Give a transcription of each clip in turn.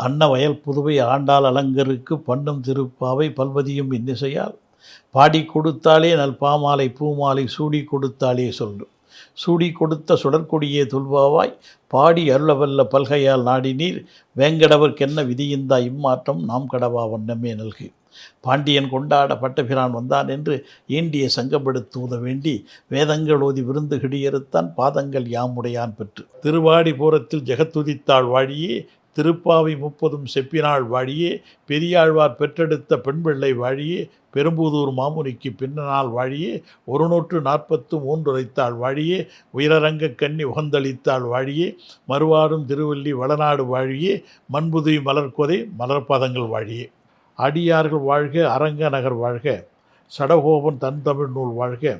அன்னவயல் புதுவை ஆண்டாள் அலங்கருக்கு பண்ணும் திருப்பாவை பல்வதியும் இன்னிசையால் பாடி கொடுத்தாலே நல் பாமாலை பூமாலை சூடி கொடுத்தாலே சொல்லு. சூடி கொடுத்த சுடற்கொடியே துல்வாவாய் பாடி அருளவல்ல பல்கையால் நாடினீர் வேங்கடவர்க்கென்ன விதியிந்தா இம்மாற்றம் நாம் கடவா வண்ணமே நல்கு. பாண்டியன் கொண்டாட பட்டபிரான் வந்தான் என்று ஈண்டிய சங்கப்படுத்துவத வேண்டி வேதங்கள் ஓதி விருந்து கிடியறுத்தான் பாதங்கள் யாமுடையான் பெற்று. திருவாடிபுரத்தில் ஜெகத்துதித்தாள் வாழியே திருப்பாவை 30 செப்பினாள் வாழியே பெரியாழ்வார் பெற்றெடுத்த பெண்பிள்ளை வாழியே பெரும்புதூர் மாமுனிக்கு பின்னனால் வாழியே 143 உரைத்தாள் வாழியே உயரரங்க கண்ணி உகந்தளித்தாள் வாழியே மறுவாடும் திருவள்ளி வளநாடு வாழியே மண்புதுவி மலர்கொதை மலர்பாதங்கள் வாழியே. அடியார்கள் வாழ்க அரங்க நகர் வாழ்க சடகோபன் தன் தமிழ் நூல் வாழ்க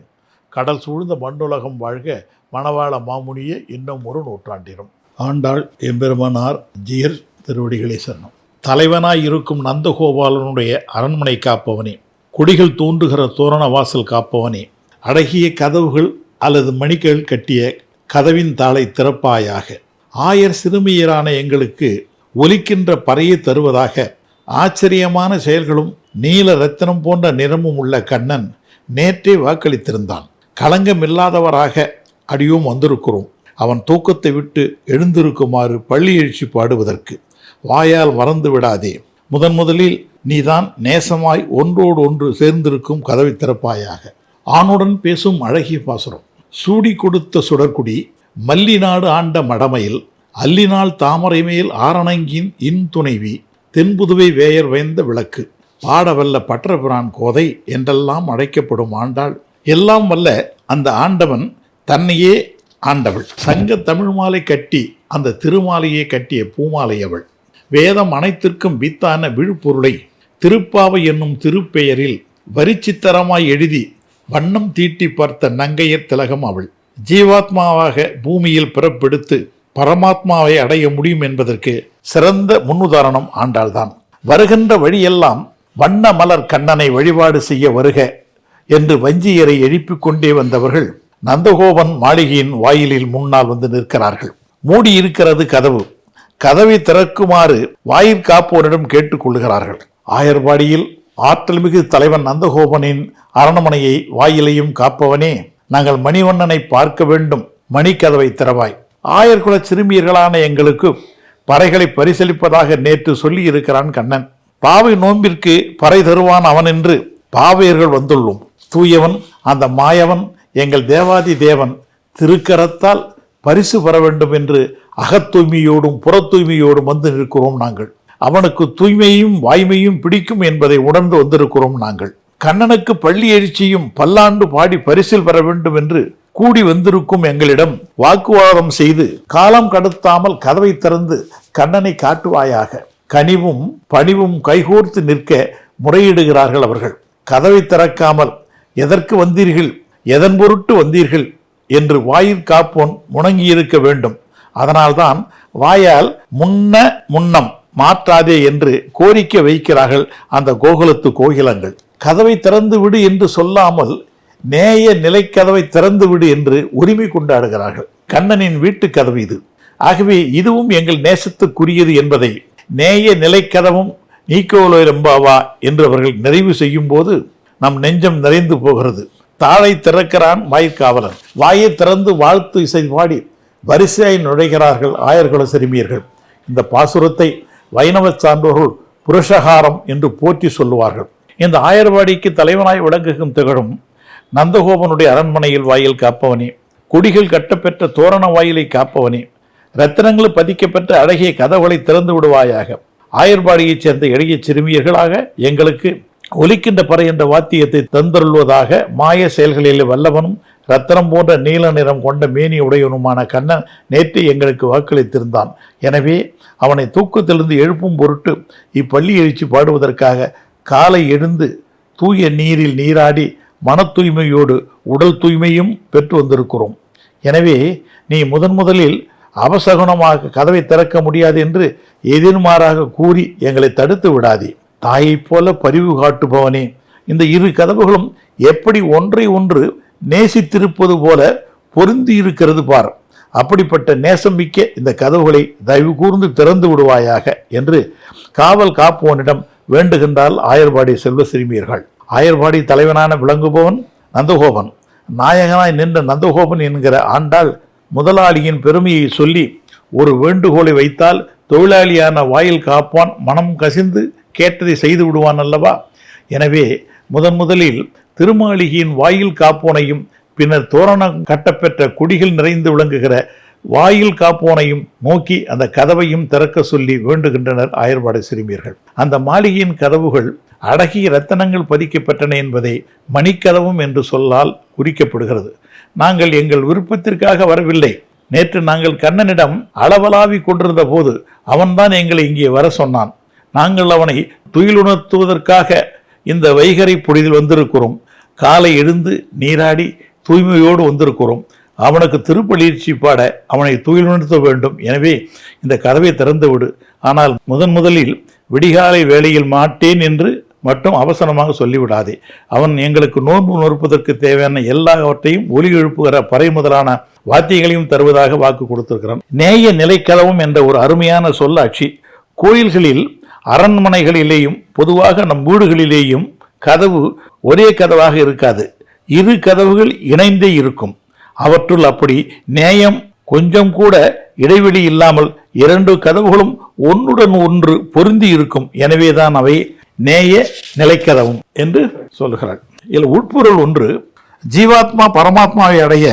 கடல் சூழ்ந்த மண்ணுலகம் வாழ்க மணவாள மாமுனியே இன்னும் ஒரு நூற்றாண்டிலும். ஆண்டாள் எம்பெருமானார் ஜீர் திருவடிகளே சரணம். தலைவனாய் இருக்கும் நந்தகோபாலனுடைய அரண்மனை காப்பவனே, குடிகள் தூண்டுகிற தோரண வாசல் காப்பவனே, அழகிய கதவுகள் அல்லது மணிகள் கட்டிய கதவின் தாளை திறப்பாயாக. ஆயர் சிறுமியரான எங்களுக்கு ஒலிக்கின்ற பறையை தருவதாக. ஆச்சரியமான செயல்களும் நீல ரத்தினம் போன்ற நிறமும் உள்ள கண்ணன் நேற்றே வாக்களித்திருந்தான். களங்கமில்லாதவராக அடியும் வந்திருக்கிறோம். அவன் தூக்கத்தை விட்டு எழுந்திருக்குமாறு பள்ளி எழுச்சி பாடுவதற்கு. வாயால் மறந்து விடாதே. முதலில் நீதான் நேசமாய் ஒன்றோடு ஒன்று சேர்ந்திருக்கும் கதவை திறப்பாயாக. ஆணுடன் பேசும் அழகிய பாசுரம். சூடி கொடுத்த சுடற்குடி மல்லிநாடு ஆண்ட மடமையில் அல்லினால் தாமரை மேல் ஆரணங்கின் இன் துணைவி தென்புதுவை வேயர் வேந்த விளக்கு பாடவல்ல பட்டபிரான் கோதை என்றெல்லாம் அழைக்கப்படும் ஆண்டாள். எல்லாம் வல்ல அந்த ஆண்டவன் தன்னையே ஆண்டவள். சங்க தமிழ் மாலை கட்டி அந்த திருமாலையை கட்டிய பூமாலை அவள். வேதம் அனைத்திற்கும் வித்தான விழுப்பொருளை திருப்பாவை என்னும் திருப்பெயரில் வரிச்சித்தரமாய் எழுதி வண்ணம் தீட்டி பார்த்த நங்கையர் திலகம் அவள். ஜீவாத்மாவாக பூமியில் பிறப்பெடுத்து பரமாத்மாவை அடைய முடியும் என்பதற்கு சிறந்த முன்னுதாரணம் ஆண்டாள்தான். வருகின்ற வழியெல்லாம் வண்ண மலர் கண்ணனை வழிபாடு செய்ய வருக என்று வஞ்சியரை எழுப்பிக் கொண்டே வந்தவர்கள் நந்தகோபன் மாளிகையின் வாயிலில் முன்னால் வந்து நிற்கிறார்கள். மூடி இருக்கிறது கதவு. கதவை திறக்குமாறு வாயில் காப்போரிடம் கேட்டுக்கொள்கிறார்கள். ஆயர்பாடியில் ஆற்றல் மிகு தலைவன் நந்தகோபனின் அரண்மனையை வாயிலையும் காப்பவனே, நாங்கள் மணிவண்ணனை பார்க்க வேண்டும், மணிக்கதவை திறவாய். ஆயர்குல சிறுமியர்களான எங்களுக்கு பறைகளை பரிசளிப்பதாக நேற்று சொல்லி இருக்கிறான் கண்ணன். பாவை நோம்பிற்கு பறை தருவான் அவன் என்று பாவையர்கள் வந்துள்ளோம். தூயவன் அந்த மாயவன் எங்கள் தேவாதி தேவன் திருக்கரத்தால் பரிசு பெற வேண்டும் என்று அகத்தூய்மையோடும் புற தூய்மையோடும் வந்து நிற்கிறோம் நாங்கள். அவனுக்கு தூய்மையும் வாய்மையும் பிடிக்கும் என்பதை உணர்ந்து வந்திருக்கிறோம் நாங்கள். கண்ணனுக்கு பள்ளி எழுச்சியும் பல்லாண்டு பாடி பரிசில் பெற வேண்டும் என்று கூடி வந்திருக்கும் எங்களிடம் வாக்குவாதம் செய்து காலம் கடத்தாமல் கதவை திறந்து கண்ணனை காட்டுவாயாக. கனிவும் பணிவும் கைகோர்த்து நிற்க முறையிடுகிறார்கள் அவர்கள். கதவை திறக்காமல் எதற்கு வந்தீர்கள், எதன் பொருட்டு வந்தீர்கள் என்று வாயில் காப்போன் முணங்கியிருக்க வேண்டும். அதனால்தான் வாயால் முன்னம் மாற்றாதே என்று கோரிக்கை வைக்கிறார்கள் அந்த கோகுலத்து கோகிலங்கள். கதவை திறந்து விடு என்று சொல்லாமல் நேய நிலைக்கதவை திறந்து விடு என்று உரிமை கொண்டாடுகிறார்கள். கண்ணனின் வீட்டு கதவு இது. ஆகவே இதுவும் எங்கள் நேசத்துக்குரியது என்பதை நேய நிலைக்கதவும் நீக்கோலோரம்பாவா என்று அவர்கள் நிறைவு செய்யும் போது நம் நெஞ்சம் நிறைந்து போகிறது. தாளை திறக்கிறான் வாயிற்காவலன். வாயை திறந்து வாழ்த்து இசை பாடி வரிசையாய் நுழைகிறார்கள் ஆயர்குல சிறுமியர்கள். இந்த பாசுரத்தை வைணவ சான்றோர்கள் புருஷகாரம் என்று போற்றி சொல்லுவார்கள். இந்த ஆயர்வாடிக்கு தலைவனாய் விளங்குகும் திகழும் நந்தகோபனுடைய அரண்மனையில் வாயில் காப்பவனே, குடிகள் கட்டப்பெற்ற தோரண வாயிலை காப்பவனே, ரத்தினங்கள் பதிக்கப்பெற்ற அழகிய கதவுகளை திறந்து விடுவாயாக. ஆயர்பாடியைச் சேர்ந்த எளிய சிறுமியர்களாக எங்களுக்கு ஒலிக்கின்ற பறை என்ற வாத்தியத்தை தந்தருள்வதாக. மாய செயல்களில் வல்லவனும் ரத்தனம் போன்ற நீல நிறம் கொண்ட மேனி உடையவனுமான கண்ணன் நேற்று எங்களுக்கு வாக்களித்திருந்தான். எனவே அவனை தூக்கத்திலிருந்து எழுப்பும் பொருட்டு இப்பள்ளி எழுச்சி பாடுவதற்காக காலை எழுந்து தூய நீரில் நீராடி மன தூய்மையோடு உடல் தூய்மையும் பெற்று வந்திருக்கிறோம். எனவே நீ முதலில் அவசகுணமாக கதவை திறக்க முடியாது என்று எதிர்மாறாக கூறி எங்களை தடுத்து விடாதே. தாயைப் போல பரிவு காட்டுபவனே, இந்த இரு கதவுகளும் எப்படி ஒன்றை ஒன்று நேசித்திருப்பது போல பொருந்தி இருக்கிறது பார். அப்படிப்பட்ட நேசமிக்க இந்த கதவுகளை தயவு கூர்ந்து திறந்து விடுவாயாக என்று காவல் காப்போனிடம் வேண்டுகின்றால் ஆயர்பாடி செல்வ சிறுமியர்கள். ஆயர்பாடி தலைவனான விளங்குபவன் நந்தகோபன். நாயகனாய் நின்ற நந்தகோபன் என்கிற ஆண்டாள் முதலாளியின் பெருமையை சொல்லி ஒரு வேண்டுகோளை வைத்தால் தொழிலாளியான வாயில் காப்பான் மனம் கசிந்து கேட்டதை செய்து விடுவான் அல்லவா? எனவே முதலில் திருமாளிகையின் வாயில் காப்போனையும் பின்னர் தோரணம் கட்டப்பெற்ற குடிகள் நிறைந்து விளங்குகிற வாயில் காப்போனையும் நோக்கி அந்த கதவையும் திறக்க சொல்லி வேண்டுகின்றனர் ஆயர்பாடி சிறுமியர்கள். அந்த மாளிகையின் கதவுகள் அழகிய ரத்தனங்கள் பதிக்கப்பட்டன என்பதை மணிக்கதவும் என்று சொல்லால் குறிக்கப்படுகிறது. நாங்கள் எங்கள் விருப்பத்திற்காக வரவில்லை. நேற்று நாங்கள் கண்ணனிடம் அளவலாவி கொண்டிருந்த போது அவன்தான் எங்களை இங்கே வர சொன்னான். நாங்கள் அவனை துயிலுணர்த்துவதற்காக இந்த வைகரை பொழிதில் வந்திருக்கிறோம். காலை எழுந்து நீராடி தூய்மையோடு வந்திருக்கிறோம். அவனுக்கு திருப்பலியிற்சி பாட அவனை துயிலுணர்த்த வேண்டும். எனவே இந்த கதவை திறந்து விடு. ஆனால் முதலில் விடிகாலை வேளையில் மாட்டேன் என்று மட்டும் அவசரமாக சொல்லிவிடாதே. அவன் எங்களுக்கு நோன்பு நொறுப்பதற்கு தேவையான எல்லாவற்றையும் ஒலி எழுப்புகிற பறை முதலான வாத்தியங்களையும் தருவதாக வாக்கு கொடுத்திருக்கிறான். நேய நிலைக்கதவும் என்ற ஒரு அருமையான சொல்லாட்சி கோயில்களில், அரண்மனைகளிலேயும் பொதுவாக நம் வீடுகளிலேயும் கதவு ஒரே கதவாக இருக்காது. இரு கதவுகள் இணைந்தே இருக்கும். அவற்றுள் அப்படி நேயம் கொஞ்சம் கூட இடைவெளி இல்லாமல் இரண்டு கதவுகளும் ஒன்றுடன் ஒன்று பொருந்தி இருக்கும். எனவேதான் அவை நேய நிலைக்கதவும் என்று சொல்கிறார். இதில் உட்பொருள் ஒன்று, ஜீவாத்மா பரமாத்மாவை அடைய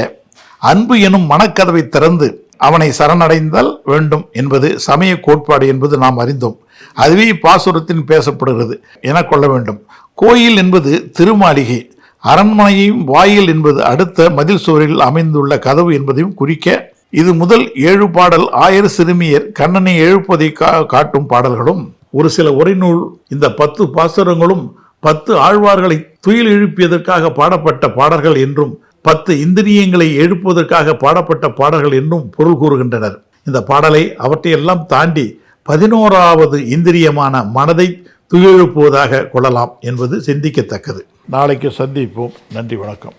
அன்பு எனும் மனக்கதவை திறந்து அவனை சரணடைந்தல் வேண்டும் என்பது சமய கோட்பாடு என்பது நாம் அறிந்தோம். அதுவே பாசுரத்தின் பேசப்படுகிறது என கொள்ள வேண்டும். கோயில் என்பது திருமாளிகை, அரண்மனையும் வாயில் என்பது அடுத்த மதில் சுவரில் அமைந்துள்ள கதவு என்பதையும் குறிக்க இது முதல் 7 பாடல் ஆயர் சிறுமியர் கண்ணனை எழுப்பதை காட்டும் பாடல்களும், ஒரு சில உரைநூல் இந்த 10 பாசுரங்களும் 10 ஆழ்வார்களை துயில் எழுப்பியதற்காக பாடப்பட்ட பாடல்கள் என்றும் 10 இந்திரியங்களை எழுப்புவதற்காக பாடப்பட்ட பாடல்கள் என்றும் பொருள் கூறுகின்றனர். இந்த பாடலை அவற்றையெல்லாம் தாண்டி 11வது இந்திரியமான மனதை துயிலெழுப்புவதாக கொள்ளலாம் என்பது சிந்திக்கத்தக்கது. நாளைக்கு சந்திப்போம். நன்றி, வணக்கம்.